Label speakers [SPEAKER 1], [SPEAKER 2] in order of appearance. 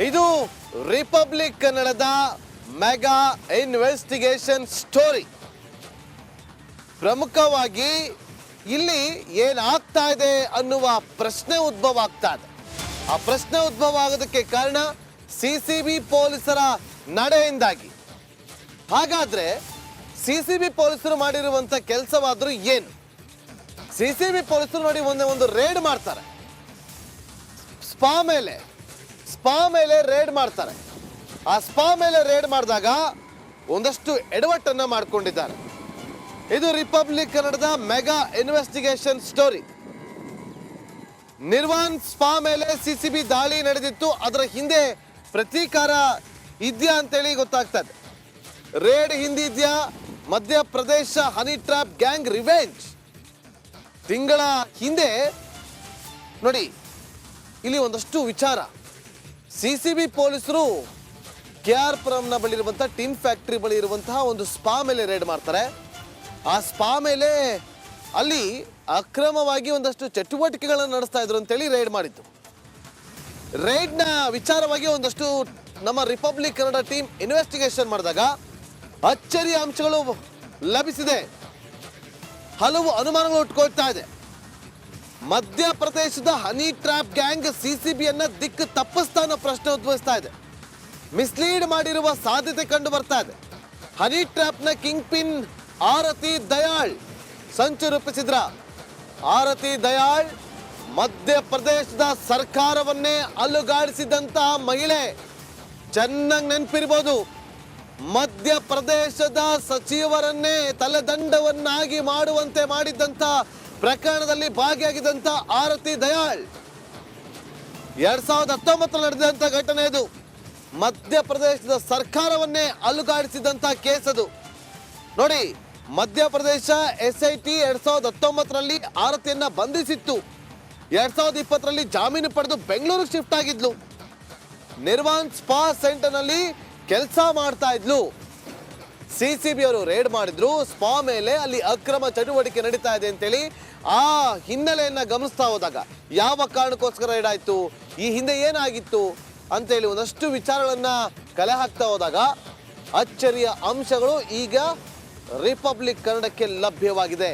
[SPEAKER 1] ಇದು ರಿಪಬ್ಲಿಕ್ ಕನ್ನಡದ mega investigation story. ಪ್ರಮುಖವಾಗಿ ಇಲ್ಲಿ ಏನಾಗ್ತಾ ಇದೆ ಅನ್ನುವ ಪ್ರಶ್ನೆ ಉದ್ಭವ ಆಗ್ತಾ ಇದೆ. ಆ ಪ್ರಶ್ನೆ ಉದ್ಭವ ಆಗೋದಕ್ಕೆ ಕಾರಣ ಸಿಸಿಬಿ ಪೊಲೀಸರ ನಡೆಯಿಂದಾಗಿ. ಹಾಗಾದ್ರೆ ಸಿಸಿಬಿ ಪೊಲೀಸರು ಮಾಡಿರುವಂತ ಕೆಲಸವಾದ್ರೂ ಏನು? ಸಿಸಿಬಿ ಪೊಲೀಸರು ನೋಡಿ ಒಂದು ರೇಡ್ ಮಾಡ್ತಾರೆ, ಸ್ಪಾ ಮೇಲೆ ರೇಡ್ ಮಾಡ್ತಾರೆ. ಆ ಸ್ಪಾ ಮೇಲೆ ರೇಡ್ ಮಾಡಿದಾಗ ಒಂದಷ್ಟು ಎಡವಟ್ಟನ್ನ ಮಾಡ್ಕೊಂಡಿದ್ದಾರೆ. ಇದು ರಿಪಬ್ಲಿಕ್ ಕನ್ನಡದ mega investigation story. Nirvan spa ಮೇಲೆ ಸಿಸಿಬಿ ದಾಳಿ ನಡೆದಿತ್ತು. ಅದರ ಹಿಂದೆ ಪ್ರತೀಕಾರ ಇದೆಯಾ ಅಂತೇಳಿ ಗೊತ್ತಾಗ್ತದೆ. ರೇಡ್ ಹಿಂದಿದ್ಯಾ? Madhya Pradesh honey trap gang revenge. ತಿಂಗಳ ಹಿಂದೆ ನೋಡಿ, ಇಲ್ಲಿ ಒಂದಷ್ಟು ವಿಚಾರ. ಸಿಸಿಬಿ ಪೊಲೀಸರು KR ಪುರಂನ ಬಳಿ ಇರುವಂತಹ ಟಿನ್ ಫ್ಯಾಕ್ಟರಿ ಬಳಿ ಇರುವಂತಹ ಒಂದು ಸ್ಪಾ ಮೇಲೆ ರೇಡ್ ಮಾಡ್ತಾರೆ. ಆ ಸ್ಪಾ ಮೇಲೆ ಅಲ್ಲಿ ಅಕ್ರಮವಾಗಿ ಒಂದಷ್ಟು ಚಟುವಟಿಕೆಗಳನ್ನು ನಡೆಸ್ತಾ ಇದ್ರು ಅಂತೇಳಿ ರೇಡ್ ಮಾಡಿತ್ತು. ರೇಡ್ನ ವಿಚಾರವಾಗಿ ಒಂದಷ್ಟು ನಮ್ಮ ರಿಪಬ್ಲಿಕ್ ಕನ್ನಡ ಟೀಮ್ ಇನ್ವೆಸ್ಟಿಗೇಷನ್ ಮಾಡಿದಾಗ ಅಚ್ಚರಿಯ ಅಂಶಗಳು ಲಭಿಸಿದೆ. ಹಲವು ಅನುಮಾನಗಳು ಉಟ್ಕೊಳ್ತಾ ಇದೆ. ಮಧ್ಯಪ್ರದೇಶದ ಹನಿ ಟ್ರಾಪ್ ಗ್ಯಾಂಗ್ ಸಿಸಿಬಿಯನ್ನ ದಿಕ್ಕು ತಪ್ಪಿಸ್ತಾ ಅನ್ನೋ ಪ್ರಶ್ನೆ ಉದ್ಭವಿಸ್ತಾ ಇದೆ. ಮಿಸ್ಲೀಡ್ ಮಾಡಿರುವ ಸಾಧ್ಯತೆ ಕಂಡು ಬರ್ತಾ ಇದೆ. ಹನಿ ಟ್ರಾಪ್ನ ಕಿಂಗ್ ಪಿನ್ ಆರತಿ ದಯಾಳ್ ಸಂಚು ರೂಪಿಸಿದ್ರ. ಆರತಿ ದಯಾಳ್ ಮಧ್ಯಪ್ರದೇಶದ ಸರ್ಕಾರವನ್ನೇ ಅಲುಗಾಡಿಸಿದಂತಹ ಮಹಿಳೆ. ಚೆನ್ನಾಗಿ ನೆನಪಿರ್ಬೋದು. ಮಧ್ಯಪ್ರದೇಶದ ಸಚಿವರನ್ನೇ ತಲೆದಂಡವನ್ನಾಗಿ ಮಾಡುವಂತೆ ಮಾಡಿದ್ದಂತ ಪ್ರಕರಣದಲ್ಲಿ ಭಾಗಿಯಾಗಿದ್ದಂತ ಆರತಿ ದಯಾಳ್ 2019 ನಡೆದಂತ ಘಟನೆ ಇದು. ಮಧ್ಯಪ್ರದೇಶದ ಸರ್ಕಾರವನ್ನೇ ಅಲುಗಾಡಿಸಿದಂತ ಕೇಸ್ ಅದು. ನೋಡಿ, ಮಧ್ಯಪ್ರದೇಶ SIT 2019ರಲ್ಲಿ ಆರತಿಯನ್ನ ಬಂಧಿಸಿತ್ತು. 2020ರಲ್ಲಿ ಜಾಮೀನು ಪಡೆದು ಬೆಂಗಳೂರಿಗೆ ಶಿಫ್ಟ್ ಆಗಿದ್ಲು. ನಿರ್ವಾನ್ ಸ್ಪಾ ಸೆಂಟರ್ ನಲ್ಲಿ ಕೆಲಸ ಮಾಡ್ತಾ ಇದ್ಲು. ಸಿಸಿಬಿ ಅವರು ರೇಡ್ ಮಾಡಿದ್ರು ಸ್ಪಾ ಮೇಲೆ. ಅಲ್ಲಿ ಅಕ್ರಮ ಚಟುವಟಿಕೆ ನಡೀತಾ ಇದೆ ಅಂತೇಳಿ ಆ ಹಿನ್ನೆಲೆಯನ್ನ ಗಮನಿಸ್ತಾ ಹೋದಾಗ ಯಾವ ಕಾರಣಕ್ಕೋಸ್ಕರ ರೇಡ್ ಆಯ್ತು, ಈ ಹಿಂದೆ ಏನಾಗಿತ್ತು ಅಂತೇಳಿ ಒಂದಷ್ಟು ವಿಚಾರಗಳನ್ನ ಕಲೆ ಹಾಕ್ತಾ ಹೋದಾಗ ಅಚ್ಚರಿಯ ಅಂಶಗಳು ಈಗ ರಿಪಬ್ಲಿಕ್ ಕನ್ನಡಕ್ಕೆ ಲಭ್ಯವಾಗಿದೆ.